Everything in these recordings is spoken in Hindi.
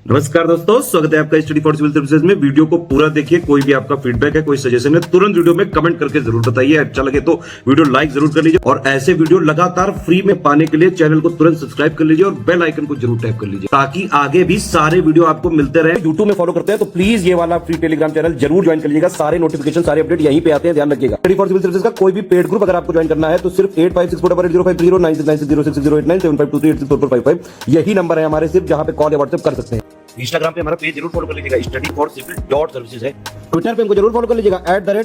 नमस्कार दोस्तों, स्वागत है आपका स्टडी फॉर सिविल सर्विसेज में। वीडियो को पूरा देखिए। कोई भी आपका फीडबैक है, कोई सजेशन है, तुरंत वीडियो में कमेंट करके जरूर बताइए। अच्छा लगे तो वीडियो लाइक जरूर कर लीजिए और ऐसे वीडियो लगातार फ्री में पाने के लिए चैनल को तुरंत सब्सक्राइब कर लीजिए और बेल आइकन को जरूर टैप कर लीजिए ताकि आगे भी सारे वीडियो आपको मिलते रहे। यूट्यूब में फॉलो करते हैं तो प्लीज ये वाला फ्री टेलीग्राम चैनल जरूर ज्वाइन कर लीजिएगा। सारे नोटिफिकेशन, सारे अपडेट यहीं पे आते हैं, ध्यान रखिएगा। स्टडी फॉर सिविल सर्विसेज का कोई भी पेड ग्रुप अगर आपको ज्वाइन करना है तो सिर्फ 85648050969065238608971523864455 यही नंबर है हमारे, सिर्फ जहां पे कॉल या व्हाट्सएप कर सकते हैं। इंस्टाग्राम पे हमारा पेज जरूर फॉलो कर लीजिएगा, study for civil dot services है। ट्विटर पे हमको जरूर फॉलो कर लीजिएगा,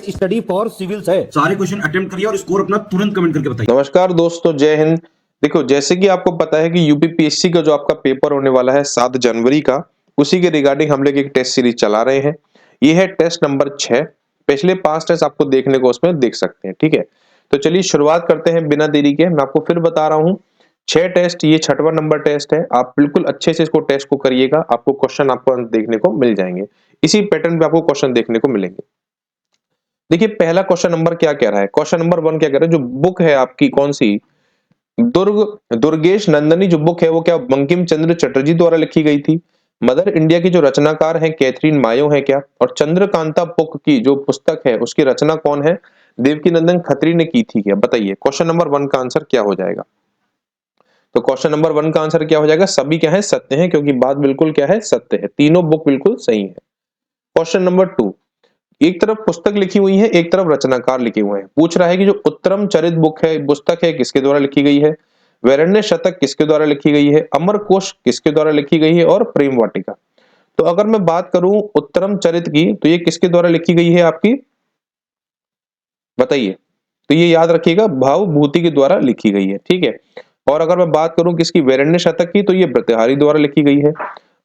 @स्टडी फॉर सिविल्स है। सारे क्वेश्चन अटेम्प्ट करिए और स्कोर अपना तुरंत कमेंट करके बताइए। नमस्कार दोस्तों, जय हिंद। देखो, जैसे कि आपको पता है कि यूपीपीएससी का जो आपका पेपर होने वाला है 7 जनवरी का, उसी के रिगार्डिंग हम लोग एक टेस्ट सीरीज चला रहे हैं। ये है टेस्ट नंबर 6। पिछले 5 टेस्ट आपको देखने को उसमें देख सकते हैं, ठीक है। तो चलिए शुरुआत करते हैं बिना देरी के। मैं आपको फिर बता रहा हूँ, 6 टेस्ट, ये 6वां नंबर टेस्ट है। आप बिल्कुल अच्छे से इसको टेस्ट को करिएगा, आपको क्वेश्चन आपको देखने को मिल जाएंगे। इसी पैटर्न पे आपको क्वेश्चन देखने को मिलेंगे। देखिए, पहला क्वेश्चन नंबर क्या कह रहा है। क्वेश्चन नंबर 1 क्या कह रहा है, जो बुक है आपकी कौन सी, दुर्गेश नंदनी जो बुक है वो क्या बंकिम चंद्र चटर्जी द्वारा लिखी गई थी। मदर इंडिया की जो रचनाकार है कैथरीन मायो है क्या। और चंद्रकांता बुक की जो पुस्तक है उसकी रचना कौन है, देवकीनंदन खत्री ने की थी क्या। बताइए क्वेश्चन नंबर 1 का आंसर क्या हो जाएगा। तो क्वेश्चन नंबर 1 का आंसर क्या हो जाएगा, सभी क्या है, सत्य है, क्योंकि बात बिल्कुल क्या है, सत्य है। तीनों बुक बिल्कुल सही है। क्वेश्चन नंबर 2, एक तरफ पुस्तक लिखी हुई है, एक तरफ रचनाकार लिखे हुए हैं। पूछ रहा है कि जो उत्तरम चरित बुक है, पुस्तक है, किसके द्वारा लिखी गई है। वैरण्य शतक किसके द्वारा लिखी गई है। अमर कोश किसके द्वारा लिखी गई है। और प्रेम वाटिका। तो अगर मैं बात करूं उत्तरम चरित की, तो ये किसके द्वारा लिखी गई है आपकी, बताइए। तो ये याद रखिएगा, भावभूति के द्वारा लिखी गई है, ठीक है। और अगर मैं बात करूं किसकी, वैरण्य शतक की, तो ये भर्तृहारी द्वारा लिखी गई है।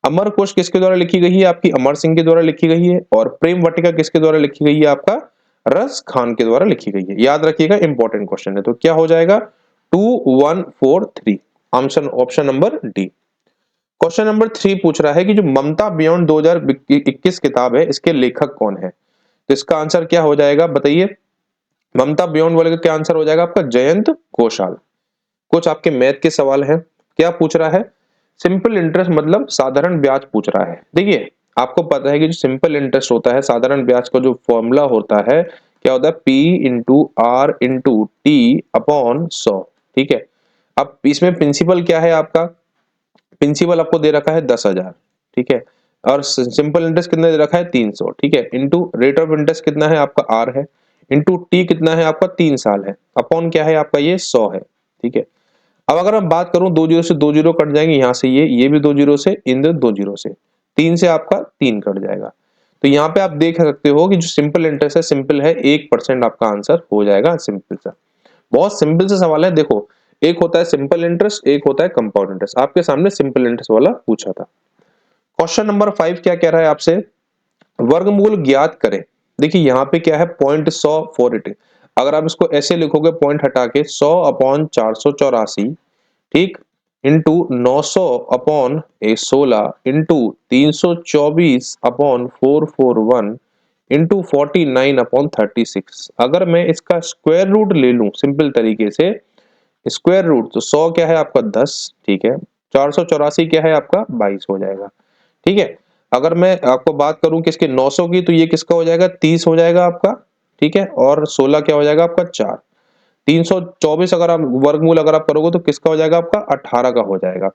अमर कोश किसके द्वारा लिखी गई है आपकी, अमर सिंह के द्वारा लिखी गई है। और प्रेम वाटिका किसके द्वारा लिखी गई है आपका, रस खान के द्वारा लिखी गई है। याद रखिएगा, इंपॉर्टेंट क्वेश्चन है। तो क्या हो जाएगा, 2143, answer option number D. Question number 3 पूछ रहा है कि जो ममता बियॉन्ड 2021 किताब है, इसके लेखक कौन है। तो इसका आंसर क्या हो जाएगा, बताइए। ममता बियॉन्ड वाले का क्या आंसर हो जाएगा आपका, जयंत घोषाल। कुछ आपके मैथ के सवाल है। क्या पूछ रहा है, सिंपल इंटरेस्ट मतलब साधारण ब्याज पूछ रहा है। देखिए, आपको पता है कि जो सिंपल इंटरेस्ट होता है, साधारण ब्याज का जो फॉर्मूला होता है, क्या होता है, P into R into T upon 100, ठीक है। अब इसमें प्रिंसिपल क्या है आपका, प्रिंसिपल आपको दे रखा है 10,000, ठीक है। और सिंपल इंटरेस्ट कितना दे रखा है, 300, ठीक है। इंटू रेट ऑफ इंटरेस्ट कितना है आपका, आर है। इंटू टी कितना है आपका, 3 साल है। अपॉन क्या है आपका, ये 100 है, ठीक है। अब अगर मैं बात करूं, 2 जीरो से 2 जीरो कट जाएंगे, यहां से ये भी 2 जीरो से, इन 2 जीरो से, 3 से आपका 3 कट जाएगा। तो यहाँ पे आप देख सकते हो कि जो सिंपल इंटरेस्ट है, सिंपल है, 1% आपका आंसर हो जाएगा। सिंपल सा, बहुत सिंपल सा सवाल है। देखो, एक होता है सिंपल इंटरेस्ट, एक होता है कंपाउंड इंटरेस्ट। आपके सामने सिंपल इंटरेस्ट वाला पूछा था। क्वेश्चन नंबर 5 क्या कह रहा है आपसे, वर्गमूल ज्ञात करें। देखिए यहाँ पे क्या है, 0.10048। अगर आप इसको ऐसे लिखोगे, पॉइंट हटा के, 100 अपॉन 484, ठीक, into 900 upon 16 into 324 upon 441 into 49 upon 36। अगर मैं इसका स्क्वायर रूट ले लूं सिंपल तरीके से, स्क्वायर रूट, तो 100 क्या है आपका 10, ठीक है। 484 क्या है आपका 22 हो जाएगा, ठीक है। अगर मैं आपको बात करूं किसके, 900 की, तो ये किसका हो जाएगा, 30 हो जाएगा आपका, ठीक है। और 16 क्या हो जाएगा आपका 4। 324 अगर आप वर्गमूल अगर आप करोगे तो किसका हो जाएगा आपका, 18 का हो जाएगा।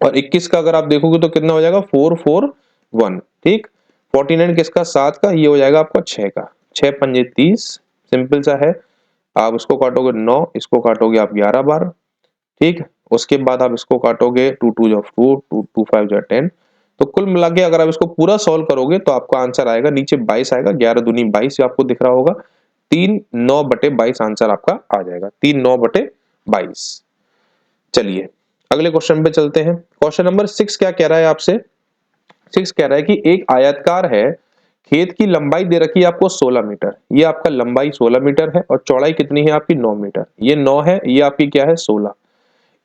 और 21 का अगर आप देखोगे तो कितना हो जाएगा, 441, ठीक। 49 किसका, 7 का, ये हो जाएगा आपका 6 का। 6 पंजे 30, सिंपल सा है। आप इसको काटोगे 9, इसको काटोगे आप 11 बार, ठीक। उसके बाद आप इसको काटोगे, 2 2 जा 4, 2 2 5 जा 10। तो कुल मिला के अगर आप इसको पूरा सॉल्व करोगे तो आपका आंसर आएगा, नीचे 22 आएगा, 11 दूनी 22 आपको दिख रहा होगा। 3 9 बटे 22 आंसर आपका आ जाएगा, 3 9 बटे 22। चलिए अगले क्वेश्चन पे चलते हैं। क्वेश्चन नंबर 6 क्या कह रहा है आपसे, 6 कह रहा है कि एक आयतकार है, खेत की लंबाई दे रखी है आपको 16 मीटर। ये आपका लंबाई 16 मीटर है और चौड़ाई कितनी है आपकी 9 मीटर। ये 9 है, ये आपकी क्या है 16।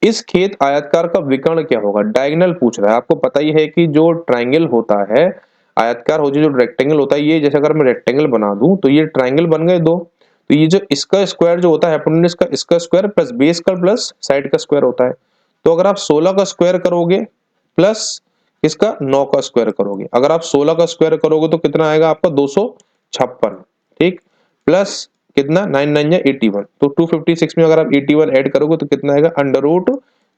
इस खेत आयतकार का विकर्ण क्या होगा, डायगोनल पूछ रहा है। आपको पता ही है कि जो ट्रायंगल होता है, आयतकार हो जो रेक्टेंगल होता है, ये जैसे अगर मैं रेक्टेंगल बना दूं तो ये ट्रायंगल बन गए दो। तो ये जो इसका स्क्वायर जो होता है, हाइपोटेन्यूज का इसका स्क्वायर प्लस बेस का प्लस साइड का स्क्वायर होता है। तो अगर आप 16 का स्क्वायर करोगे प्लस किसका 9 का स्क्वायर करोगे। अगर आप 16 का स्क्वायर करोगे तो कितना आएगा आपका 256, ठीक, प्लस कितना 9 9 या 81, तो 256 में अगर आप 81 ऐड करोगे तो कितना आएगा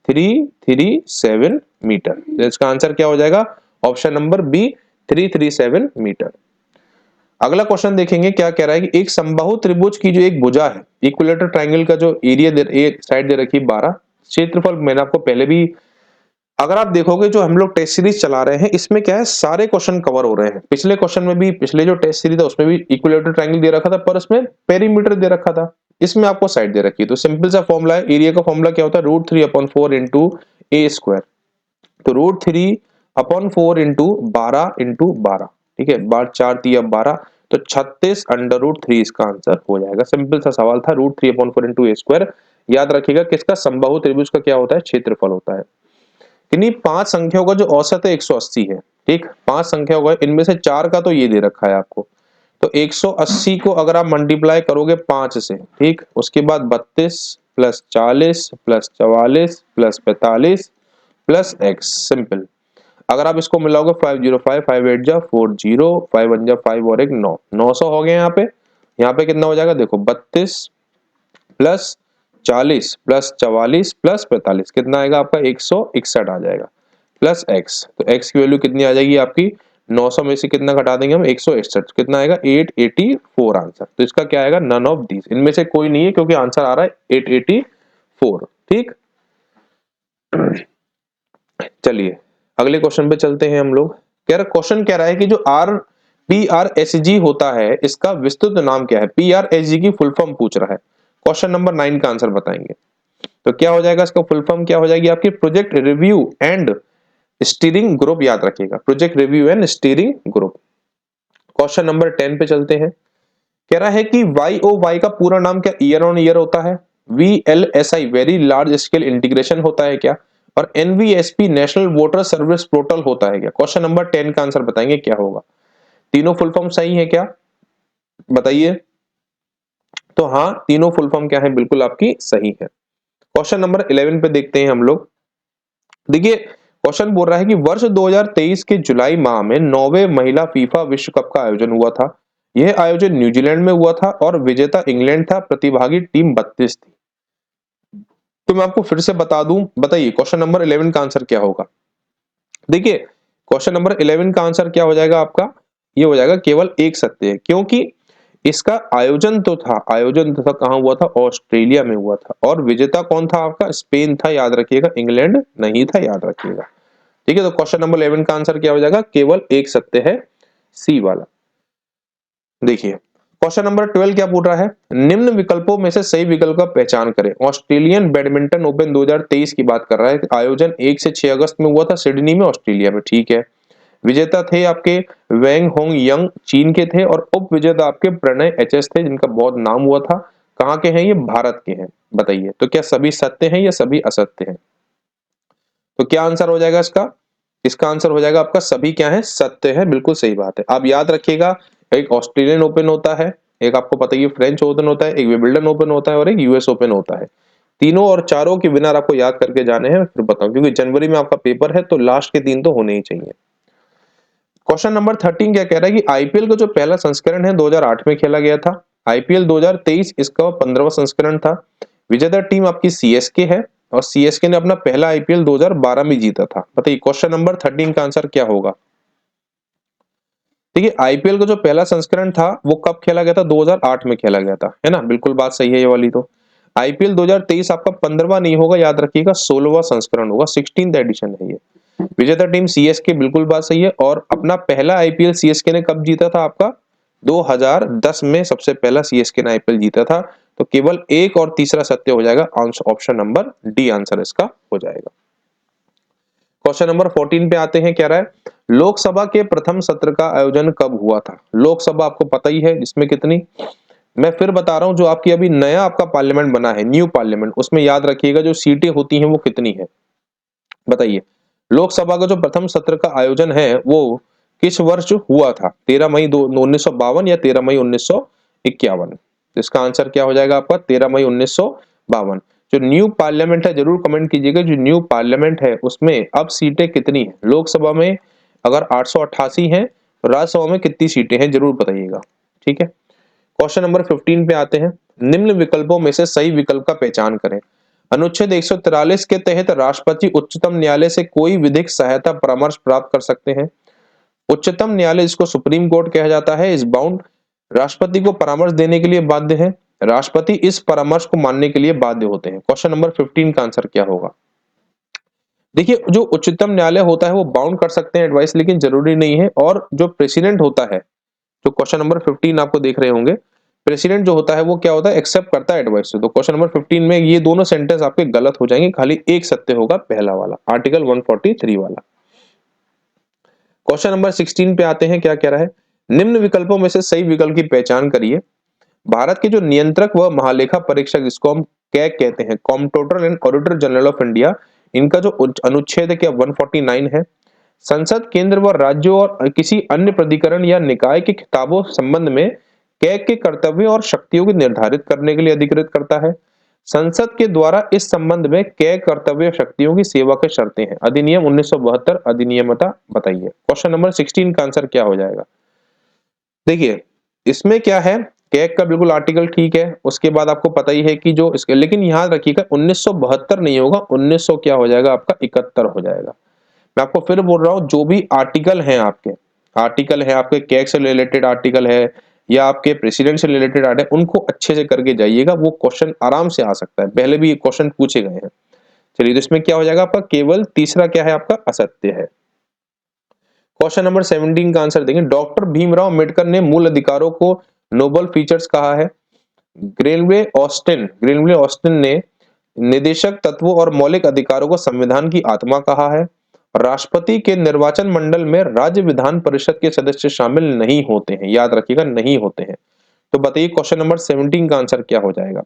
√337 मीटर। तो इसका आंसर क्या हो जाएगा, ऑप्शन नंबर बी 337 मीटर। अगला क्वेश्चन देखेंगे क्या कह रहा है कि एक समबाहु त्रिभुज की जो एक भुजा है, इक्विलेटरल ट्रायंगल का जो एरिया साइड दे रखी 12, क्षेत्रफल मैंने आपको पहले भी, अगर आप देखोगे जो हम लोग टेस्ट सीरीज चला रहे हैं इसमें क्या है सारे क्वेश्चन कवर हो रहे हैं। पिछले क्वेश्चन में भी, पिछले जो टेस्ट सीरीज था उसमें भी इक्विलेटरल ट्रायंगल दे रखा था पर उसमें पेरीमीटर दे रखा था, इसमें आपको साइड दे रखी है। तो सिंपल सा फॉर्मूला है, एरिया का फॉर्मूला क्या होता है √3/4 इंटू ए स्क्वायर, तो √3/4 इंटू 12 इंटू 12, ठीक है, 4×3 12, तो 36 √3 इसका आंसर हो जाएगा। सिंपल सा सवाल था, √3/4 इंटू ए स्क्वायर। याद रखिएगा किसका, समबाहु त्रिभुज का क्या होता है, क्षेत्रफल होता है। किन्हीं 5 संख्याओं का जो औसत है 180 है, ठीक, 5 संख्या होगा, इनमें से 4 का तो ये दे रखा है आपको, तो 180 को अगर आप मल्टीप्लाई करोगे 5 से, ठीक, उसके बाद 32 plus 40 plus 44 plus 45 plus x, simple. अगर आप इसको मिलाओगे 505 5 8 जा 40 5 1 जा 5 और 1 9, 900 हो गए। यहाँ पे कितना हो जाएगा देखो, 32 प्लस 40 प्लस 44 प्लस 45 कितना आएगा आपका 161 आ जाएगा, प्लस x, तो x की वैल्यू कितनी आ जाएगी आपकी 900 में से कितना घटा देंगे हम 161, कितना आएगा 884 आंसर। तो इसका क्या आएगा, नन ऑफ दीज, इनमें से कोई नहीं है क्योंकि आंसर आ रहा है 884, ठीक। चलिए अगले क्वेश्चन पे चलते हैं हम लोग। क्वेश्चन कह रहा है कि जो PRSG होता है इसका विस्तृत नाम क्या है। PRSG की फुल फॉर्म पूछ रहा है, क्वेश्चन नंबर 9 का आंसर बताएंगे। तो क्या हो जाएगा इसका फुल फॉर्म, क्या हो जाएगी आपकी, project review and steering group, याद रखिएगा project review and steering group. Question number 10 पे चलते हैं। कह रहा है कि YOY का पूरा नाम क्या ईयर ऑन ईयर होता है, VLSI very large scale integration होता है क्या, और NVSP national voter service portal होता है क्या। क्वेश्चन नंबर 10 का आंसर बताएंगे क्या होगा। तीनों फुल फॉर्म सही है क्या, बताइए। तो हाँ, तीनों फुल फॉर्म क्या है, बिल्कुल आपकी सही है। क्वेश्चन नंबर 11 पे देखते हैं हम लोग। देखिए क्वेश्चन बोल रहा है कि वर्ष 2023 के जुलाई माह में 9वें महिला फीफा विश्व कप का आयोजन हुआ था। यह आयोजन न्यूजीलैंड में हुआ था और विजेता इंग्लैंड था। प्रतिभागी टीम 32 थी। तो मैं आपको फिर से बता दूं, बताइए क्वेश्चन नंबर 11 का आंसर क्या होगा। देखिए क्वेश्चन नंबर 11 का आंसर क्या हो जाएगा आपका, ये हो जाएगा केवल एक सत्य है, क्योंकि इसका आयोजन तो था कहां हुआ था, ऑस्ट्रेलिया में हुआ था, और विजेता कौन था आपका, स्पेन था, याद रखिएगा, इंग्लैंड नहीं था, याद रखिएगा, ठीक है। तो क्वेश्चन नंबर 11 का आंसर क्या हो जाएगा, केवल एक सत्य है, सी वाला। देखिए क्वेश्चन नंबर 12 क्या पूछ रहा है, निम्न विकल्पों में से सही विकल्प का पहचान करें। ऑस्ट्रेलियन बैडमिंटन ओपन 2023 की बात कर रहा है, आयोजन 1 से 6 अगस्त में हुआ था सिडनी में, ऑस्ट्रेलिया में, ठीक है। विजेता थे आपके वेंग होंग यंग, चीन के थे, और उप विजेता आपके प्रणय HS थे, जिनका बहुत नाम हुआ था। कहां के हैं ये, भारत के हैं। बताइए तो क्या सभी सत्य हैं या सभी असत्य हैं। तो क्या आंसर हो जाएगा इसका, इसका आंसर हो जाएगा आपका सभी क्या है, सत्य है, बिल्कुल सही बात है। आप याद रखिएगा, एक ऑस्ट्रेलियन ओपन होता है, एक आपको पता है फ्रेंच ओपन होता है, एक विंबलडन ओपन होता है, और एक US ओपन होता है। तीनों और चारों के विनर आपको याद करके जाने हैं, फिर बताऊं, क्योंकि जनवरी में आपका पेपर है तो लास्ट के 3 तो होने ही चाहिए। क्वेश्चन नंबर 13 क्या कह रहा है कि IPL का जो पहला संस्करण है 2008 में खेला गया था। IPL 2023 इसका 15वां संस्करण था। विजेता टीम आपकी CSK है, और CSK ने अपना पहला IPL 2012 में जीता था। बताइए क्वेश्चन नंबर 13 का आंसर क्या होगा। देखिए IPL का जो पहला संस्करण था वो कब खेला गया था, 2008 में खेला गया था, है ना, बिल्कुल बात सही है ये वाली। तो IPL 2023 आपका 15वां नहीं होगा, याद रखिएगा 16वां संस्करण होगा, 16th एडिशन है ये। विजेता टीम CSK, बिल्कुल बात सही है। और अपना पहला IPL CSK ने कब जीता था आपका, 2010 में सबसे पहला CSK ने IPL जीता था। तो केवल एक और तीसरा सत्य हो जाएगा, ऑप्शन नंबर डी आंसर इसका हो जाएगा। क्वेश्चन नंबर 14 पे आते हैं, कह रहा है लोकसभा के प्रथम सत्र का आयोजन कब हुआ था। लोकसभा आपको पता ही है, जिसमें कितनी, मैं फिर बता रहा हूं, जो आपकी अभी नया आपका पार्लियामेंट बना है, न्यू पार्लियामेंट, उसमें याद रखिएगा जो सीटें होती हैं वो कितनी है। बताइए लोकसभा का जो प्रथम सत्र का आयोजन है वो किस वर्ष हुआ था, 13 मई 1952 या 13 मई 1951। इसका आंसर क्या हो जाएगा आपका, 13 मई 1952। जो न्यू पार्लियामेंट है जरूर कमेंट कीजिएगा, जो न्यू पार्लियामेंट है उसमें अब सीटें कितनी हैं? लोकसभा में अगर 888 हैं तो राज्यसभा में कितनी सीटें हैं जरूर बताइएगा। ठीक है, क्वेश्चन नंबर 15 पे आते हैं। निम्न विकल्पों में से सही विकल्प का पहचान करें। अनुच्छेद 143 के तहत राष्ट्रपति उच्चतम न्यायालय से कोई विधिक सहायता परामर्श प्राप्त कर सकते हैं। उच्चतम न्यायालय, इसको सुप्रीम कोर्ट कहा जाता है, इस बाउंड राष्ट्रपति को परामर्श देने के लिए बाध्य है। राष्ट्रपति इस परामर्श को मानने के लिए बाध्य होते हैं। क्वेश्चन नंबर 15 का आंसर क्या होगा? देखिए, जो उच्चतम न्यायालय होता है वो बाउंड कर सकते हैं एडवाइस, लेकिन जरूरी नहीं है। और जो प्रेसिडेंट होता है, जो क्वेश्चन नंबर 15 आपको देख रहे होंगे, प्रेसिडेंट जो होता है वो क्या होता है? एक्सेप्ट करता है एडवाइस। तो क्वेश्चन नंबर 15 में ये दोनों सेंटेंस आपके गलत हो जाएंगे, खाली एक सत्य होगा, पहला वाला, आर्टिकल 143 वाला। क्वेश्चन नंबर 16 पे आते हैं, क्या कह रहा है? निम्न विकल्पों में से सही विकल्प की पहचान करिए। भारत के जो नियंत्रक व महालेखा परीक्षक, जिसको हम कैग कहते हैं, comptroller and auditor general of India, इनका जो अनुच्छेद है क्या 149 है। संसद, केंद्र व राज्यों और किसी अन्य प्राधिकरण या निकाय के खिताबों संबंध में कैग के कर्तव्य और शक्तियों को निर्धारित करने के लिए अधिकृत करता है। संसद के द्वारा इस संबंध में कैग कर्तव्य शक्तियों की सेवा की शर्तें हैं। अधिनियम 1972 अधिनियमता बताइए। क्वेश्चन नंबर 16 का आंसर क्या हो जाएगा? देखिए, इसमें क्या है, कैग का बिल्कुल आर्टिकल ठीक है, उसके बाद आपको पता ही है कि जो इसके, लेकिन याद रखिएगा 1972 नहीं होगा, 1900 क्या हो जाएगा आपका 71 हो जाएगा। मैं आपको फिर बोल रहा हूं, जो भी आर्टिकल है आपके, आर्टिकल है आपके कैग से रिलेटेड आर्टिकल है या आपके प्रेसिडेंट से रिलेटेड आर्टिकल, उनको अच्छे से करके जाइएगा, वो क्वेश्चन आराम से आ सकता है, पहले भी ये क्वेश्चन पूछे गए हैं। चलिए, तो इसमें क्या हो जाएगा आपका? केवल तीसरा क्या है आपका? असत्य है। क्वेश्चन नंबर 17 का आंसर देंगे। डॉक्टर भीमराव अंबेडकर ने मूल अधिकारों को नोबल फीचर्स कहा है। ग्रेनवे ऑस्टिन ने निदेशक तत्वों और मौलिक अधिकारों को संविधान की आत्मा कहा है। राष्ट्रपति के निर्वाचन मंडल में राज्य विधान परिषद के सदस्य शामिल नहीं होते हैं, याद रखिएगा, नहीं होते हैं। तो बताइए क्वेश्चन नंबर 17 का आंसर क्या हो जाएगा?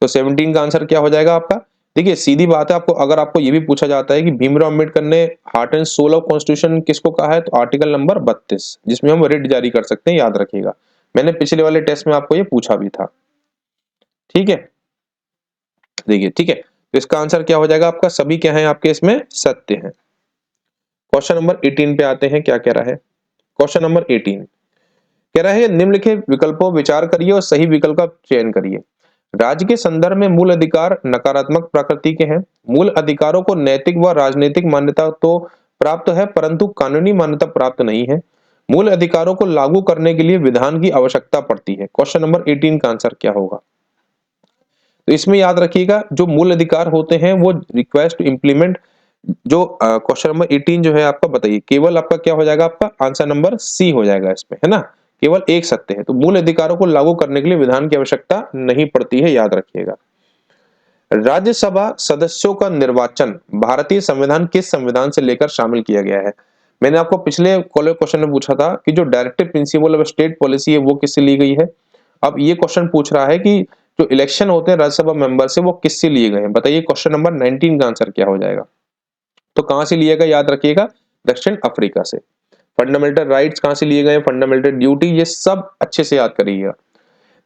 तो 17 का आंसर क्या हो जाएगा आपका? देखिए, सीधी बात है, आपको अगर आपको ये भी पूछा जाता है कि भीमराव अंबेडकर ने heart and soul of constitution किसको कहा है, तो आर्टिकल नंबर 32, जिसमें हम रिट जारी कर सकते हैं, याद रखिएगा। मैंने पिछले वाले टेस्ट में आपको ये पूछा भी था। ठीक है, देखिए, ठीक है, तो इसका आंसर क्या हो जाएगा आपका? सभी क्या है आपके इसमें? सत्य है। क्वेश्चन नंबर 18 पे आते हैं, क्या कह रहा है? क्वेश्चन नंबर 18 कह रहा है, निम्नलिखित विकल्पों विचार करिए और सही विकल्प का चयन करिए। राज्य के संदर्भ में मूल अधिकार नकारात्मक प्रकृति के हैं। मूल अधिकारों को नैतिक व राजनीतिक मान्यता तो प्राप्त है, परंतु कानूनी मान्यता प्राप्त नहीं है। मूल अधिकारों को लागू करने के लिए विधान की आवश्यकता पड़ती है। क्वेश्चन नंबर 18 का आंसर क्या होगा? तो इसमें याद रखिएगा, जो मूल अधिकार होते हैं वो रिक्वेस्ट टू इम्प्लीमेंट, जो क्वेश्चन नंबर 18 जो है आपका, बताइए, केवल आपका क्या हो जाएगा? आपका आंसर नंबर सी हो जाएगा इसमें, है ना, केवल एक सत्य है। तो मूल अधिकारों को लागू करने के लिए विधान की आवश्यकता नहीं पड़ती है, याद रखिएगा। राज्यसभा सदस्यों का निर्वाचन भारतीय संविधान किस संविधान से लेकर शामिल किया गया है? मैंने आपको पिछले क्वेश्चन में पूछा था कि जो directive principle of state policy है वो किससे ली गई है। अब ये क्वेश्चन पूछ रहा है कि जो इलेक्शन होते हैं राज्यसभा मेंबर से, वो किससे लिए गए हैं? बताइए क्वेश्चन नंबर 19 का आंसर क्या हो जाएगा? तो कहां से लिया गया, याद रखिएगा, दक्षिण अफ्रीका से। फंडामेंटल राइट्स कहां से लिए गए? फंडामेंटल ड्यूटी, ये सब अच्छे से याद करिएगा।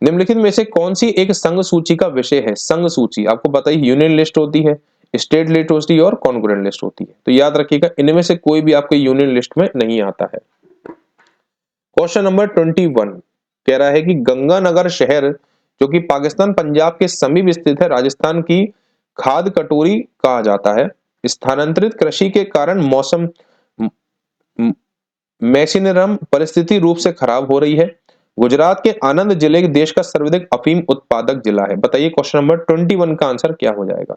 निम्नलिखित में से कौन सी एक संघ सूची का विषय है? संघ सूची आपको बताइए, यूनियन लिस्ट होती है, स्टेट लिस्ट होती है और कॉन्करेंट लिस्ट होती है। तो याद रखिएगा, इनमें से कोई भी आपके यूनियन लिस्ट में नहीं आता है। क्वेश्चन नंबर 21 कह रहा है कि गंगानगर शहर, जो कि पाकिस्तान पंजाब के समीप स्थित है, राजस्थान की खाद कटोरी कहा जाता है। स्थानांतरित कृषि के कारण मौसम मैसिनरम परिस्थिति रूप से खराब हो रही है। गुजरात के आनंद जिले देश का सर्वाधिक अफीम उत्पादक जिला है। बताइए क्वेश्चन नंबर 21 का आंसर क्या हो जाएगा?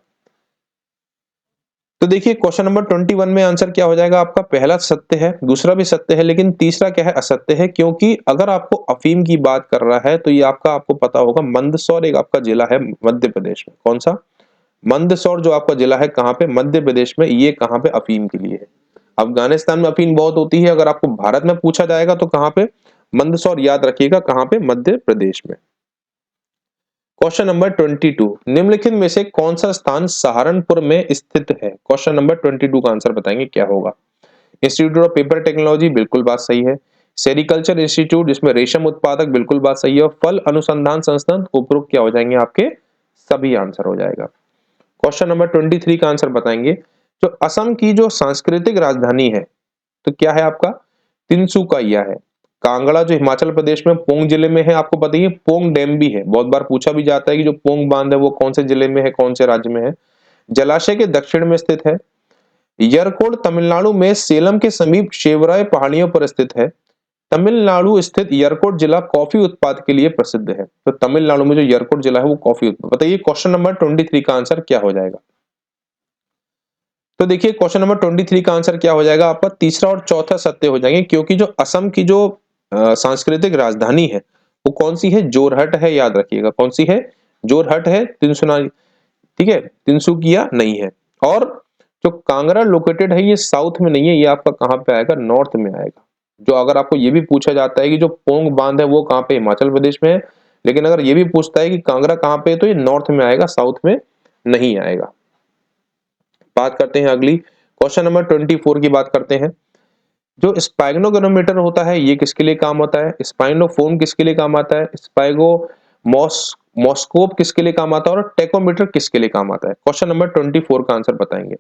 तो देखिए, क्वेश्चन नंबर 21 में आंसर क्या हो जाएगा आपका? पहला सत्य है, दूसरा भी सत्य है, लेकिन तीसरा क्या है? असत्य है। क्योंकि अगर आपको अफीम की बात कर रहा है तो ये आपका, आपको पता होगा, मंदसौर एक आपका जिला है मध्य प्रदेश में। कौन सा? मंदसौर जो आपका जिला है, कहां पे? मध्य प्रदेश में। ये कहां पे? अफीम के लिए है। अफगानिस्तान में अफीम बहुत होती है, अगर आपको भारत में पूछा जाएगा तो कहां पे? मंदसौर, याद रखिएगा, कहां पे? मध्य प्रदेश में। क्वेश्चन नंबर 22 निम्नलिखित में से कौन सा स्थान सहारनपुर में स्थित है? क्वेश्चन नंबर 22 का आंसर बताएंगे क्या होगा? इंस्टीट्यूट ऑफ पेपर टेक्नोलॉजी, बिल्कुल बात सही है। सेरिकल्चर इंस्टीट्यूट, जिसमें रेशम उत्पादक, बिल्कुल बात सही है। और फल अनुसंधान संस्थान, उपरोक्त क्या हो जाएंगे आपके? सभी आंसर हो जाएगा। क्वेश्चन नंबर 23 का आंसर बताएंगे। जो असम की जो सांस्कृतिक राजधानी है तो क्या है आपका, तिनसुकिया है। कांगड़ा जो हिमाचल प्रदेश में पोंग जिले में है, आपको पता ही है पोंग डैम भी है, बहुत बार पूछा भी जाता है कि जो पोंग बांध है वो कौन से जिले में है, कौन से राज्य में है। जलाशय के दक्षिण में स्थित है। यरकोड तमिलनाडु में सेलम के समीप शेवराय पहाड़ियों पर स्थित है। तमिलनाडु स्थित यरकोड जिला कॉफी उत्पाद के लिए प्रसिद्ध है। तो तमिलनाडु में जो यरकोड जिला है वो कॉफी उत्पाद, बताइए क्वेश्चन नंबर 23 का आंसर क्या हो जाएगा। तो देखिए क्वेश्चन नंबर 23 का आंसर क्या हो जाएगा आपका, तीसरा और चौथा सत्य हो जाएंगे, क्योंकि जो असम की जो सांस्कृतिक राजधानी है वो कौन सी है, जोरहट है, याद रखिएगा कौन सी है, जोरहट है, तिनसुना, ठीक है, तिनसुकिया नहीं है। और जो कांगड़ा लोकेटेड है ये साउथ में नहीं है, ये आपका कहां पे आएगा, नॉर्थ में आएगा। जो अगर आपको ये भी पूछा जाता है कि जो पोंग बांध है वो कहां पे, हिमाचल प्रदेश में है, लेकिन अगर ये भी पूछता है कि कांगड़ा कहां पे है तो ये नॉर्थ में आएगा, साउथ में नहीं आएगा। बात करते हैं अगली, क्वेश्चन नंबर 24 की बात करते हैं। जो स्पाइगनोगोनोमीटर होता है ये किसके लिए काम होता है, स्पाइनोफोन किसके लिए काम आता है, स्पाइगो मॉस्कोप किसके लिए काम आता है, और टेकोमीटर किसके लिए काम आता है। क्वेश्चन नंबर 24 का आंसर बताएंगे।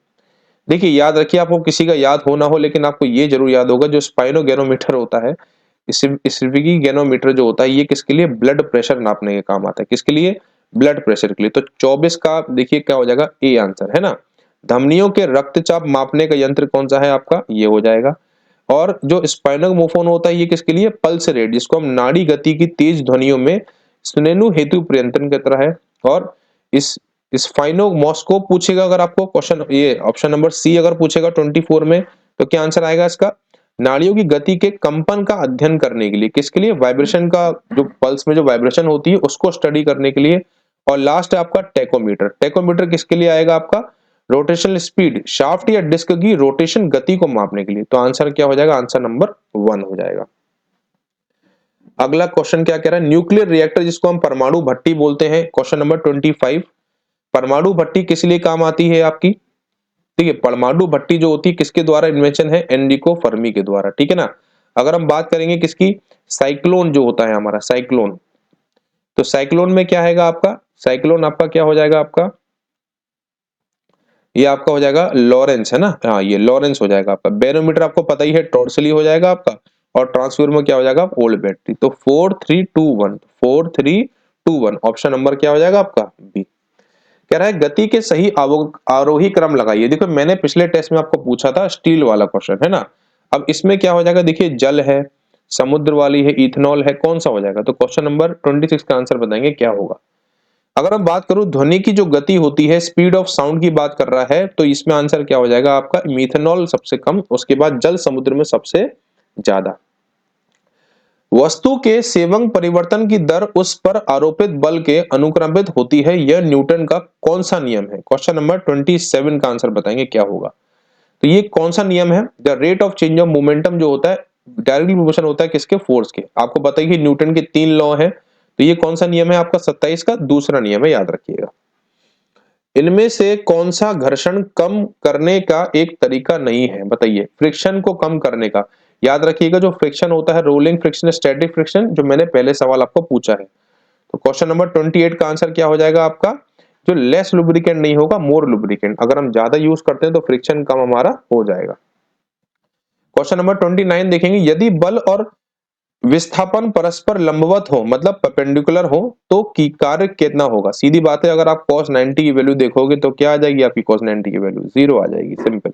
देखिए याद रखिए, आपको किसी का याद हो ना हो लेकिन आपको ये जरूर याद होगा, जो स्पाइनोगोनोमीटर होता है, स्फिगोमीटर जो होता है ये किसके लिए, ब्लड प्रेशर नापने के काम आता है। किसके लिए, ब्लड प्रेशर के लिए। तो 24 का देखिए क्या हो जाएगा, ए आंसर है ना। धमनियों के रक्तचाप मापने का यंत्र कौन सा है आपका, ये हो जाएगा। और जो स्पाइनोमोफोन होता है ये किसके लिए, पल्स रेट, जिसको हम नाड़ी गति की तेज ध्वनियों में सुनेनु हेतु प्रयंत्रण की तरह है। और इस स्पाइनोमोस्कोप पूछेगा अगर आपको क्वेश्चन, ये ऑप्शन नंबर सी अगर पूछेगा 24 में तो क्या आंसर आएगा इसका, नाड़ियों की गति के कंपन का अध्ययन करने के लिए। किसके लिए, वाइब्रेशन का, जो पल्स में जो वाइब्रेशन होती है उसको स्टडी करने के लिए। और लास्ट है आपका टेकोमीटर। टेकोमीटर किसके लिए आएगा आपका, रोटेशनल स्पीड, शाफ्ट या डिस्क की रोटेशन गति को मापने के लिए। तो आंसर क्या हो जाएगा, आंसर नंबर 1 हो जाएगा। अगला क्वेश्चन क्या कह रहा है, न्यूक्लियर रिएक्टर जिसको हम परमाणु भट्टी बोलते हैं, क्वेश्चन नंबर 25। परमाणु भट्टी किस लिए काम आती है आपकी, ठीक है, परमाणु भट्टी जो होती है किसके द्वारा इन्वेंशन है, एनरिको फर्मी के द्वारा, ठीक है ना। अगर हम बात करेंगे किसकी, साइक्लोन जो होता है हमारा, साइक्लोन, तो साइक्लोन में क्या आएगा आपका, साइक्लोन आपका क्या हो जाएगा आपका, ये आपका हो जाएगा लॉरेंस, है ना, हाँ ये लॉरेंस हो जाएगा आपका। बैरोमीटर आपको पता ही है टॉर्सली हो जाएगा आपका। और ट्रांसफार्मर क्या हो जाएगा, ओल्ड बैटरी। तो 4321, 4321 ऑप्शन नंबर क्या हो जाएगा आपका, बी। कह रहा है गति के सही आरोही क्रम लगाइए। देखो मैंने पिछले टेस्ट में आपको पूछा था स्टील वाला क्वेश्चन, है ना। अब इसमें क्या हो जाएगा, देखिए जल है, समुद्र वाली है, इथेनॉल है, कौन सा हो जाएगा। तो क्वेश्चन नंबर 26 का आंसर बताएंगे क्या होगा। अगर हम बात करूं ध्वनि की जो गति होती है, स्पीड ऑफ साउंड की बात कर रहा है, तो इसमें आंसर क्या हो जाएगा आपका, मिथेनॉल सबसे कम, उसके बाद जल समुद्र में सबसे ज्यादा। वस्तु के सेवंग परिवर्तन की दर उस पर आरोपित बल के अनुक्रमित होती है, यह न्यूटन का कौन सा नियम है। क्वेश्चन नंबर 27 का आंसर बताएंगे क्या होगा। तो ये कौन सा नियम है, the rate of change of momentum जो होता है डायरेक्टली प्रोपोर्शनल होता है किसके, फोर्स के। आपको पता है कि न्यूटन के 3 लॉ है, तो ये कौन सा नियम है आपका, 27 का दूसरा नियम है, याद रखिएगा। इनमें से कौन सा घर्षण कम करने का एक तरीका नहीं है, बताइए, फ्रिक्शन को कम करने का। याद रखिएगा जो फ्रिक्शन होता है, रोलिंग फ्रिक्शन, स्टैटिक फ्रिक्शन, जो मैंने पहले सवाल आपको पूछा है। तो क्वेश्चन नंबर 28 का आंसर क्या हो जाएगा आपका, जो लेस लुब्रिकेंट नहीं होगा, मोर लुब्रिकेंट। अगर हम ज्यादा यूज करते हैं तो फ्रिक्शन कम हमारा हो जाएगा। क्वेश्चन नंबर 29 देखेंगे, यदि बल और विस्थापन परस्पर लंबवत हो, मतलब परपेंडिकुलर हो, तो की कार्य कितना होगा। सीधी बात है, अगर आप cos 90 की वैल्यू देखोगे तो क्या आ जाएगी आपकी, cos 90 की वैल्यू 0 आ जाएगी, सिंपल।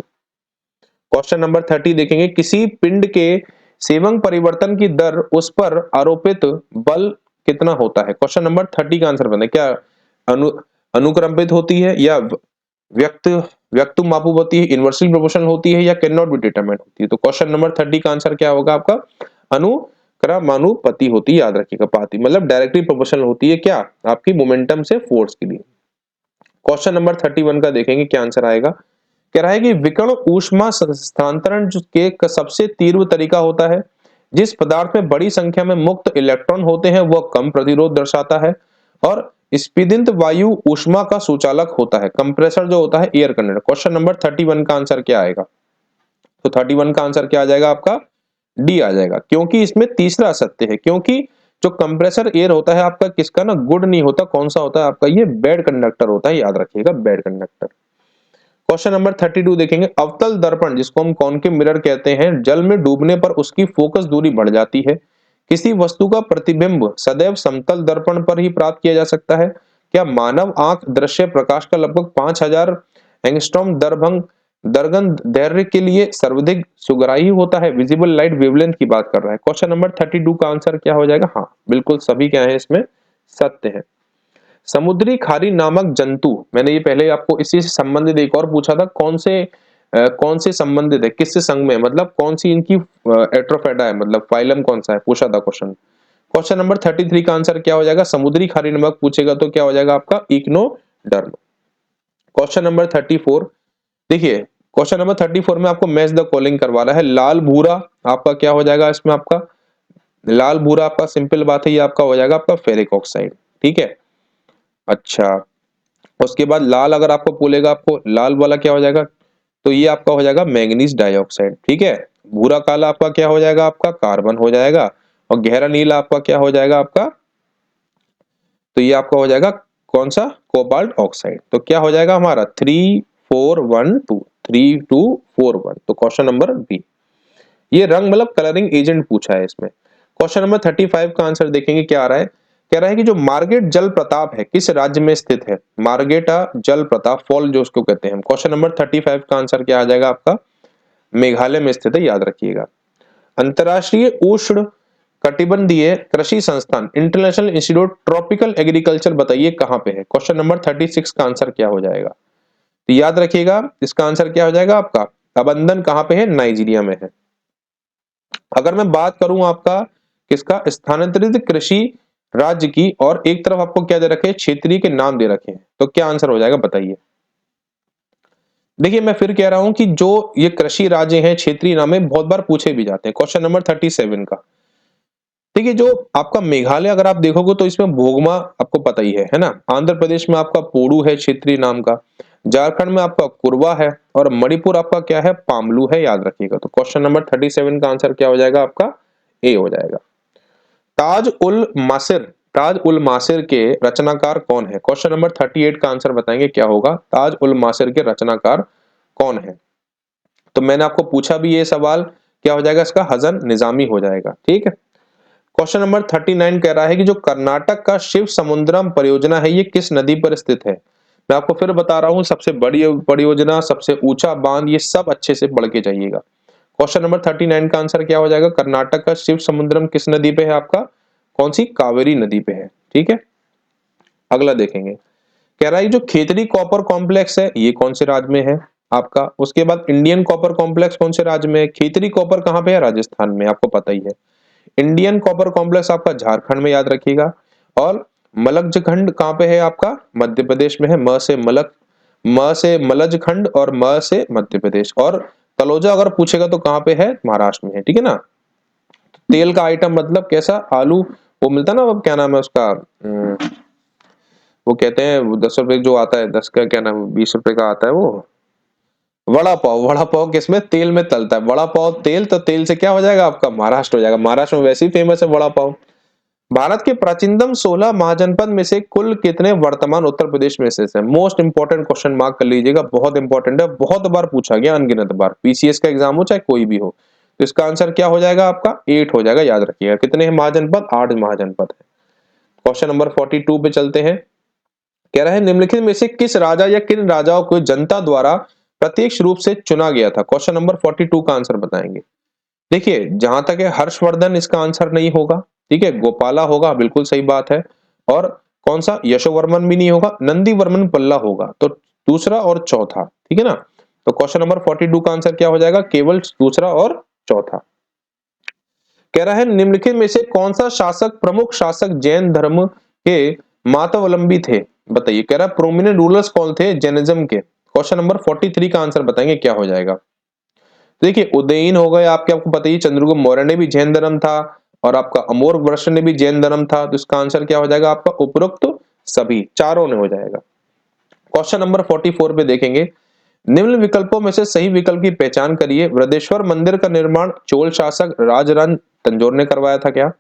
क्वेश्चन नंबर 30 देखेंगे, किसी पिंड के सेवंग परिवर्तन की दर उस पर आरोपित बल कितना होता है। क्वेश्चन नंबर 30 का आंसर बताएं, क्या अनुक्रमित होती है, या व्यक्त व्यक्तुमापु होती है, इनवर्सली प्रोपोर्शनल होती है, या कैन नॉट बी डिटरमाइंड होती है। तो क्वेश्चन नंबर 30 का आंसर क्या होगा आपका, अनुक्रमानुपाती होती है, याद रखिएगा, पाती मतलब डायरेक्टली प्रोपोर्शनल होती है क्या, आपकी मोमेंटम से फोर्स के लिए। क्वेश्चन नंबर 31 का देखेंगे क्या आंसर आएगा। कह रहा है कि विकर्ण ऊष्मा स्थानांतरण के सबसे तीव्र तरीका होता है, जिस पदार्थ में बड़ी संख्या में मुक्त इलेक्ट्रॉन होते हैं वह कम प्रतिरोध दर्शाता है, और स्पीदित वायु ऊष्मा का सुचालक होता है, कंप्रेसर जो होता है एयर कंडीशनर। क्वेश्चन नंबर 31 का आंसर क्या आएगा, तो 31 का आंसर क्या आ जाएगा आपका, डी आ जाएगा, क्योंकि इसमें तीसरा सत्य है, क्योंकि जो कंप्रेसर एयर होता है आपका किसका ना गुड नहीं होता, कौन सा होता है आपका, ये बैड कंडक्टर होता है, याद रखिएगा बैड कंडक्टर। क्वेश्चन नंबर 32 देखेंगे, अवतल दर्पण जिसको हम कॉनकेव मिरर कहते हैं, जल में डूबने पर उसकी फोकस दूरी बढ़ जाती है। किसी वस्तु का प्रतिबिंब सदैव समतल दर्पण पर ही प्राप्त किया जा सकता है। क्या मानव आंख दृश्य प्रकाश का लगभग 5000 एंगस्ट्रॉम दर्गन दैर्घ्य के लिए सर्वाधिक सुग्राही होता है। विजिबल लाइट वेवलेंथ की बात कर रहा है। क्वेश्चन नंबर 32 का आंसर क्या हो जाएगा, हाँ बिल्कुल सभी क्या है इसमें सत्य है। समुद्री खारी नामक जंतु, मैंने ये पहले आपको इसी से संबंधित एक और पूछा था, कौन से संबंधित है, किससे संघ में, मतलब कौन सी इनकी एट्रोफेटा है, मतलब फाइलम कौन सा है, पूछा था क्वेश्चन। क्वेश्चन नंबर 33 का आंसर क्या हो जाएगा, समुद्री खारी नमक पूछेगा तो क्या हो जाएगा आपका इक्नोडर्म। क्वेश्चन नंबर 34 देखिए, क्वेश्चन नंबर 34 में आपको मैच द कॉलिंग करवा रहा है। लाल भूरा आपका क्या हो जाएगा इसमें, आपका लाल भूरा आपका सिंपल बात है, ये आपका हो जाएगा आपका फेरिक ऑक्साइड, ठीक है। अच्छा, उसके बाद लाल अगर आपको बोलेगा, आपको लाल वाला क्या हो जाएगा, तो ये आपका हो जाएगा मैंगनीज डाइऑक्साइड, ठीक है। भूरा काला आपका क्या हो जाएगा, आपका कार्बन हो जाएगा। और गहरा नीला आपका क्या हो जाएगा आपका, तो ये आपका हो जाएगा कौन सा, कोबाल्ट ऑक्साइड। तो क्या हो जाएगा हमारा 3412 3241, तो क्वेश्चन नंबर बी। ये रंग मतलब कलरिंग एजेंट पूछा है इसमें। क्वेश्चन नंबर 35 का आंसर देखेंगे क्या आ रहा है, कह रहा है कि जो मार्गेट जल प्रताप है किस राज्य में स्थित है। मार्गेटा जल प्रताप फॉल जो उसको कहते हैं। क्वेश्चन नंबर 35 का आंसर क्या आ जाएगा आपका, मेघालय में स्थित है, याद रखिएगा। अंतरराष्ट्रीय उष्ण कटिबंधीय कृषि संस्थान इंटरनेशनल इंस्टीट्यूट ट्रॉपिकल एग्रीकल्चर बताइए कहां पे है। क्वेश्चन नंबर 36 का आंसर क्या हो जाएगा, तो याद रखिएगा इसका आंसर क्या हो जाएगा आपका, अबंदन कहां पे है, नाइजीरिया में है। अगर मैं बात करूं आपका किसका, स्थानांतरित कृषि राज्य की, और एक तरफ आपको क्या दे रखे हैं, क्षेत्रीय के नाम दे रखे हैं, तो क्या आंसर हो जाएगा बताइए। देखिए मैं फिर कह रहा हूं कि जो ये कृषि राज्य हैं, क्षेत्रीय नाम है, बहुत बार पूछे भी जाते हैं। क्वेश्चन नंबर 37 का देखिए, जो आपका मेघालय अगर आप देखोगे तो इसमें भोगमा आपको पता ही है ना। आंध्र प्रदेश में आपका पोडू है क्षेत्रीय नाम का, झारखंड में आपका कुरवा है, और मणिपुर आपका क्या है, पामलू है, याद रखिएगा। तो क्वेश्चन नंबर 37 का आंसर क्या हो जाएगा आपका, ए हो जाएगा। ताज उल मासिर के रचनाकार कौन है। क्वेश्चन नंबर 38 का आंसर बताएंगे क्या होगा, ताज उल मासिर के रचनाकार कौन है। तो मैंने आपको पूछा भी ये सवाल, क्या हो जाएगा इसका, हसन निजामी हो जाएगा, ठीक है। क्वेश्चन नंबर 39 कह रहा है कि जो कर्नाटक का शिव समुद्रम परियोजना है ये किस नदी पर स्थित है। मैं आपको फिर बता रहा हूं, सबसे बड़ी परियोजना, सबसे ऊंचा बांध, ये सब अच्छे से पढ़ के जाइएगा। क्वेश्चन नंबर 39 का आंसर क्या हो जाएगा, कर्नाटक का शिव समुद्रम किस नदी पे है आपका, कौन सी, कावेरी नदी पे है, ठीक है। अगला देखेंगे, कह रहा है जो खेतड़ी कॉपर कॉम्प्लेक्स है ये कौन से राज्य में है आपका। उसके बाद इंडियन कॉपर कॉम्प्लेक्स कौन से राज्य में है, खेतड़ी कॉपर कहां पे है, राजस्थान में, आपको पता ही है। इंडियन कॉपर कॉम्प्लेक्स आपका झारखंड में, याद रखिएगा। और मलकजखंड कहां पे है आपका, मध्य प्रदेश में है। म से मलज खंड, और म से मध्य प्रदेश। और तलोजा अगर पूछेगा तो कहां पे है, महाराष्ट्र में है, ठीक है ना। तेल का आइटम मतलब कैसा, आलू, वो मिलता है ना, वो क्या नाम है उसका, वो कहते हैं 10 रुपए जो आता है, 10 का क्या नाम, 20 रुपए का आता है वो, वड़ा पाव। वड़ा पाव किसमें, तेल में तलता है। वड़ा पाव तेल, तो तेल से क्या हो जाएगा आपका, महाराष्ट्र हो जाएगा। महाराष्ट्र में वैसे ही फेमस है वड़ा पाव। भारत के प्राचीनतम 16 महाजनपद में से कुल कितने वर्तमान उत्तर प्रदेश में से है। मोस्ट इंपोर्टेंट क्वेश्चन मार्क कर लीजिएगा, बहुत इंपॉर्टेंट है, बहुत बार पूछा गया, अनगिनत बार, पीसीएस का एग्जाम हो चाहे कोई भी हो। तो इसका आंसर क्या हो जाएगा आपका, 8 हो जाएगा, याद रखिएगा। कितने हैं महाजनपद, 8 महाजनपद है। क्वेश्चन नंबर 42 पे चलते हैं। कह रहा है निम्नलिखित में से किस राजा या किन राजाओं को जनता द्वारा प्रत्यक्ष रूप से चुना गया था। क्वेश्चन नंबर 42 का आंसर बताएंगे। देखिए जहां तक है हर्षवर्धन इसका आंसर नहीं होगा, ठीक है, गोपाला होगा, बिल्कुल सही बात है। और कौन सा, यशोवर्मन भी नहीं होगा, नंदीवर्मन पल्ला होगा। तो दूसरा और चौथा, ठीक है ना। तो क्वेश्चन नंबर 42 का आंसर क्या हो जाएगा, केवल दूसरा और चौथा। कह रहा है निम्नलिखित में से कौन सा शासक, प्रमुख शासक जैन धर्म के मातावलंबी थे, बताइए। कह रहा है प्रोमिनेंट रूलर्स कौन थे जैनिज्म के। क्वेश्चन नंबर 43 का आंसर बताएंगे क्या हो जाएगा। देखिए उदयन हो गए आपके, आपको पता ही, चंद्रगुप्त मौर्य ने भी जैन धर्म था, और आपका अमोर वर्ष ने भी जैन धर्म था। तो इसका आंसर क्या हो जाएगा आपका, उपरोक्त सभी चारों ने हो जाएगा। क्वेश्चन नंबर 44 पे देखेंगे, निम्न विकल्पों में से सही विकल्प की पहचान करिए। वृद्धेश्वर मंदिर का निर्माण चोल शासक राजराज तंजौर ने करवाया था क्या।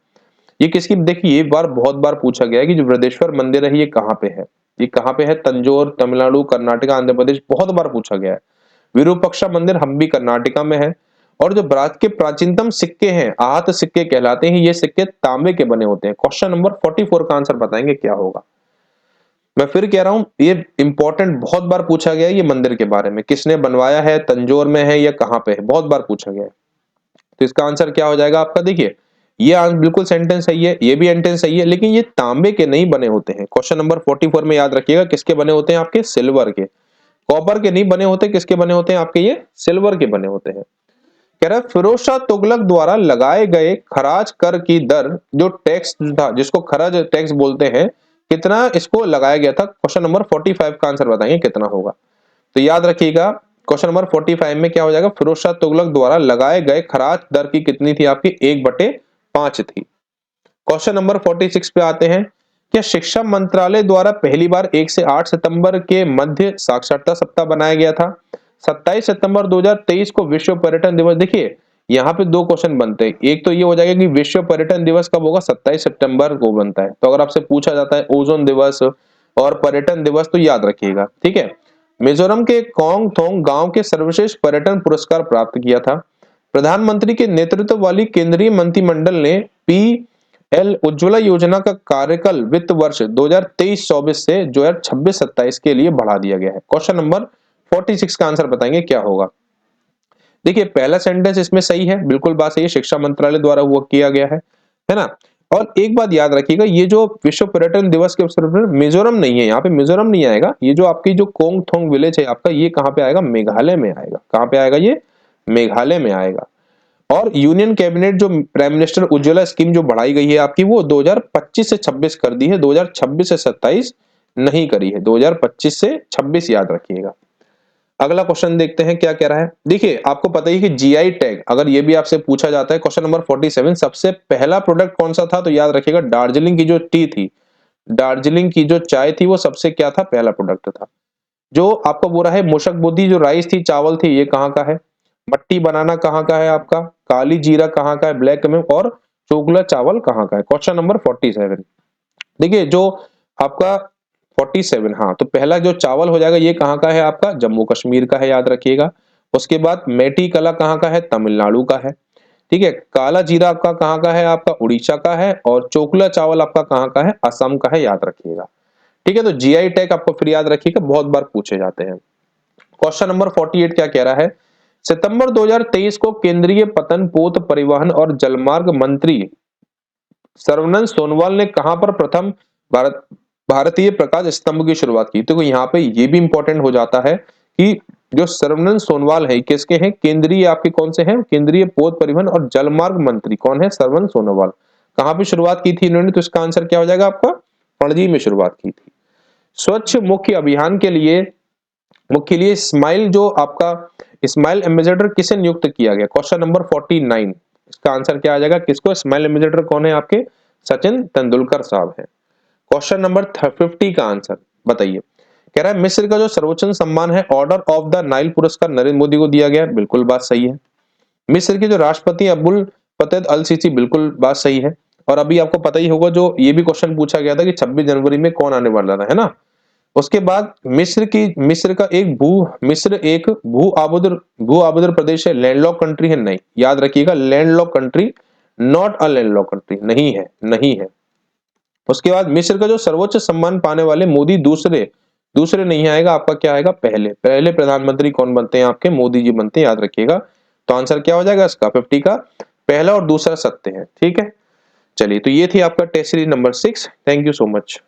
ये किसकी, देखिए ये बार बहुत बार पूछा गया है कि जो वृद्धेश्वर मंदिर है ये कहाँ पे है, ये कहाँ पे है, तंजौर, तमिलनाडु, कर्नाटक, आंध्र प्रदेश, बहुत बार पूछा गया है। विरूपाक्षा मंदिर हम्पी कर्नाटका में है। और जो भारत के प्राचीनतम सिक्के हैं, आहत सिक्के कहलाते हैं, ये सिक्के तांबे के बने होते हैं। क्वेश्चन नंबर 44 का आंसर बताएंगे क्या होगा। मैं फिर कह रहा हूं, ये इंपॉर्टेंट, बहुत बार पूछा गया है ये मंदिर के बारे में, किसने बनवाया है, तंजौर में है या कहां पे है, बहुत बार पूछा गया है। तो इसका आंसर क्या हो जाएगा आपका, देखिए ये बिल्कुल सेंटेंस सही है, ये भी सेंटेंस सही है, लेकिन ये तांबे के नहीं बने होते हैं। क्वेश्चन नंबर 44 में याद रखिएगा किसके बने होते हैं, आपके सिल्वर के, कॉपर के नहीं बने होते, किसके बने होते हैं आपके, ये सिल्वर के बने होते हैं। कह रहा है फिरोज शाह तुगलक द्वारा लगाए गए खराज कर की दर, जो टैक्स था जिसको खराज टैक्स बोलते हैं, कितना इसको लगाया गया था। क्वेश्चन नंबर 45 का आंसर बताएंगे कितना होगा। तो याद रखिएगा क्वेश्चन नंबर 45 में क्या हो जाएगा, फिरोज शाह तुगलक द्वारा लगाए गए खराज दर की कितनी थी आपकी, 1/5 थी। क्वेश्चन नंबर 46 पे आते हैं, क्या शिक्षा मंत्रालय द्वारा पहली बार 1 से 8 सितंबर के मध्य साक्षरता सप्ताह बनाया गया था। 27 सितंबर 2023 को विश्व पर्यटन दिवस, देखिए यहाँ पे दो क्वेश्चन बनते हैं, एक तो ये हो जाएगा कि विश्व पर्यटन दिवस कब होगा, 27 सितंबर को बनता है। तो अगर आपसे पूछा जाता है ओजोन दिवस और पर्यटन दिवस तो याद रखिएगा, ठीक है। मिजोरम के कोंग थोंग गांव के सर्वश्रेष्ठ पर्यटन पुरस्कार प्राप्त किया था। प्रधानमंत्री के नेतृत्व वाली केंद्रीय मंत्रिमंडल ने पीएल उज्ज्वला योजना का कार्यकाल वित्त वर्ष 2023-24 से 2026-27 के लिए बढ़ा दिया गया है। क्वेश्चन नंबर 46 का आंसर बताएंगे क्या होगा। देखिए पहला सेंटेंस इसमें सही है, बिल्कुल बात सही है, शिक्षा मंत्रालय द्वारा हुआ किया गया है ना। और एक बात याद रखिएगा, ये जो विश्व पर्यटन दिवस के अवसर पर मिजोरम नहीं है, यहाँ पे मिजोरम नहीं आएगा, ये जो आपकी जो कोंग थोंग विलेज है आपका, ये कहाँ पे आएगा, मेघालय में आएगा। कहाँ पे आएगा, ये मेघालय में आएगा। और यूनियन कैबिनेट जो प्राइम मिनिस्टर उज्ज्वला स्कीम जो बढ़ाई गई है आपकी, वो 2025 से 26 कर दी है, 2026 से 27 नहीं करी है, 2025 से 26 याद रखिएगा। अगला क्वेश्चन देखते हैं क्या कह रहा है। देखिए आपको पता ही कि जीआई टैग, अगर ये भी आपसे पूछा जाता है, क्वेश्चन नंबर 47, सबसे पहला प्रोडक्ट कौन सा था, तो याद रखिएगा दार्जिलिंग की जो टी थी, दार्जिलिंग की जो चाय थी, वो सबसे क्या था, पहला प्रोडक्ट था। जो आपको बोला है मूषक बुद्धि जो राइस थी, चावल थी, ये कहाँ का है। मट्टी बनाना कहाँ का है आपका, काली जीरा कहाँ का है, ब्लैक मिल्क, और चोगला चावल कहाँ का है। क्वेश्चन नंबर 47, देखिए जो आपका 47, हाँ, तो पहला जो चावल हो जाएगा ये कहाँ का है आपका, जम्मू कश्मीर का है, याद रखिएगा। उसके बाद मेटी कला कहाँ का है, तमिलनाडु का है, ठीक है। काला जीरा आपका कहाँ का है, आपका उड़ीसा का है। और चोकला चावल आपका कहाँ का है, असम का है, याद रखिएगा, ठीक है। तो जीआई टैग आपको फिर याद रखिएगा, बहुत बार पूछे जाते हैं। क्वेश्चन नंबर 48 क्या कह रहा है, सितंबर 2023 को केंद्रीय पतन पोत परिवहन और जलमार्ग मंत्री सर्बानंद सोनोवाल ने कहां पर प्रथम भारतीय प्रकाश स्तंभ की शुरुआत की। तो यहाँ पे ये भी इंपॉर्टेंट हो जाता है कि जो सर्बानंद सोनोवाल है किसके हैं, केंद्रीय आपके कौन से हैं, केंद्रीय पोत परिवहन और जलमार्ग मंत्री कौन है, सर्बानंद सोनोवाल। कहां पे शुरुआत की थी इन्होंने, तो इसका आंसर क्या हो जाएगा आपका, पणजी में शुरुआत की थी। स्वच्छ मुख्य अभियान के लिए स्माइल जो आपका स्माइल एम्बेसडर किसे नियुक्त किया गया। क्वेश्चन नंबर 49, इसका आंसर क्या आ जाएगा, किसको, स्माइल एम्बेसडर कौन है आपके, सचिन तेंदुलकर साहब है। क्वेश्चन नंबर 50 का आंसर बताइए। कह रहा है मिस्र का जो सर्वोच्च सम्मान है ऑर्डर ऑफ द नाइल पुरस्कार नरेंद्र मोदी को दिया गया, बिल्कुल बात सही है। मिस्र के जो राष्ट्रपति अब्दुल फतेह अल सीसी, बिल्कुल बात सही है। और अभी आपको पता ही होगा जो ये भी क्वेश्चन पूछा गया था कि 26 जनवरी में कौन आने वाला था, है ना। उसके बाद मिस्र एक भू आबूदर प्रदेश है, लैंडलॉक कंट्री है, नहीं, याद रखिएगा landlock country, not a landlock country, नहीं है। उसके बाद मिस्र का जो सर्वोच्च सम्मान पाने वाले मोदी दूसरे नहीं आएगा, आपका क्या आएगा, पहले प्रधानमंत्री कौन बनते हैं आपके, मोदी जी बनते हैं, याद रखिएगा। तो आंसर क्या हो जाएगा इसका, 50 का पहला और दूसरा सत्य है, ठीक है। चलिए तो ये थी आपका test series number 6। Thank you so much.